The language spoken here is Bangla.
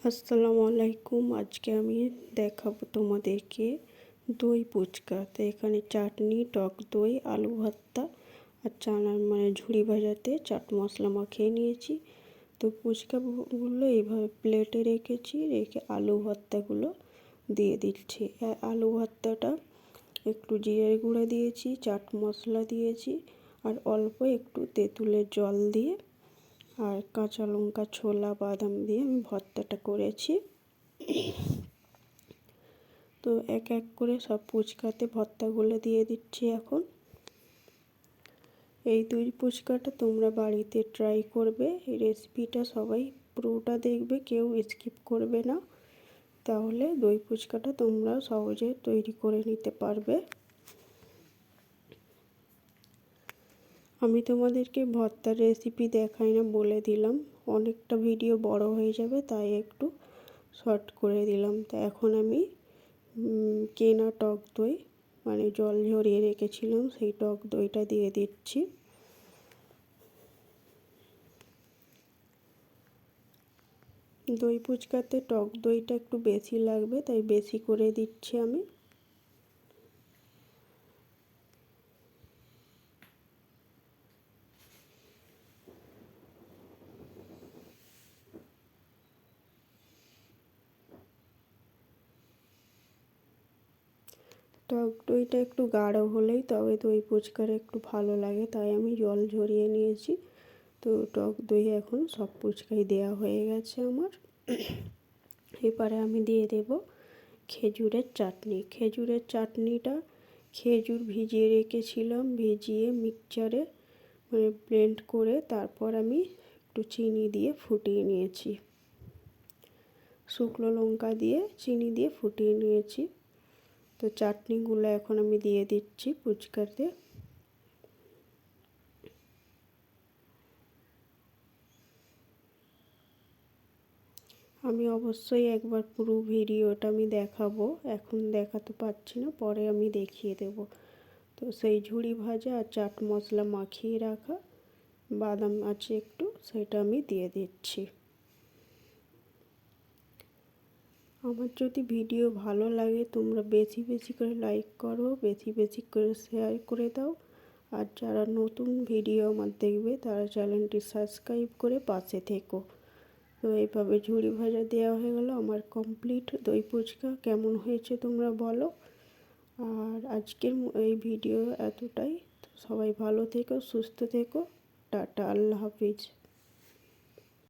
আসসালামু আলাইকুম। আজকে আমি দেখাবো তোমাদেরকে দই ফুচকা। তো এখানে চাটনি, টক দই, আলু ভর্তা আর ঝুড়ি ভাজাতে চাট মশলা মাখিয়ে নিয়েছি। তো ফুচকাগুলো এইভাবে প্লেটে রেখেছি, রেখে আলু ভর্তাগুলো দিয়ে দিচ্ছি। আলু ভর্তাটা একটু জিরের গুঁড়া দিয়েছি, চাট মশলা দিয়েছি আর অল্প একটু তেঁতুলের জল দিয়ে আর কাঁচা লঙ্কা, ছোলা, বাদাম দিয়ে আমি ভর্তাটা করেছি। তো এক এক করে সব ফুচকাতে ভর্তাগুলো দিয়ে দিচ্ছি এখন। এই দই ফুচকাটা তোমরা বাড়িতে ট্রাই করবে। এই রেসিপিটা সবাই পুরোটা দেখবে, কেউ স্কিপ করবে না, তাহলে দই ফুচকাটা তোমরা সহজে তৈরি করে নিতে পারবে। আমি তোমাদেরকে ভর্তার রেসিপি দেখাই না, বলে দিলাম। অনেকটা ভিডিও বড় হয়ে যাবে, তাই একটু শর্ট করে দিলাম। তো এখন আমি কেনা টক দই জল ঝরিয়ে রেখেছিলাম, সেই টক দইটা দিয়ে দিচ্ছি। দই ফুচকাতে টক দইটা একটু বেশি লাগবে, তাই বেশি করে দিচ্ছি আমি। টক দইটা একটু গাঢ় হলেই তবে দই ফুচকাটা একটু ভালো লাগে, তাই আমি জল ঝরিয়ে নিয়েছি। তো টক দই এখন সব ফুচকাই দেওয়া হয়ে গেছে আমার। এবারে আমি দিয়ে দেব খেজুরের চাটনি। খেজুরের চাটনিটা খেজুর ভিজিয়ে রেখেছিলাম, ভিজিয়ে মিক্সচারে ব্লেন্ড করে তারপর আমি একটু চিনি দিয়ে ফুটিয়ে নিয়েছি, শুকনো লঙ্কা দিয়ে চিনি দিয়ে ফুটিয়ে নিয়েছি। তো চাটনিগুলো এখন আমি দিয়ে দিচ্ছি ফুচকাতে। আমি অবশ্যই একবার পুরো ভিডিওটা আমি দেখাবো, এখন দেখাতে পারছি না, পরে আমি দেখিয়ে দেব। তো সেই ঝুড়ি ভাজা আর চাট মশলা মাখিয়ে রাখা বাদাম আছে একটু, সেটা আমি দিয়ে দিচ্ছি। আমার যদি ভিডিও ভালো লাগে তোমরা বেশি বেশি করে লাইক করো, বেশি বেশি করে শেয়ার করে দাও। আর যারা নতুন ভিডিও আমার দেখবে তারা চ্যানেলটি সাবস্ক্রাইব করে পাশে থেকো। তো এইভাবে ঝুড়ি ভাজা দেওয়া হয়ে গেল আমার কমপ্লিট দই ফুচকা। কেমন হয়েছে তোমরা বলো। আর আজকের এই ভিডিও এতটাই। তো সবাই ভালো থেকো, সুস্থ থেকো। টাটা, আল্লাহ হাফিজ।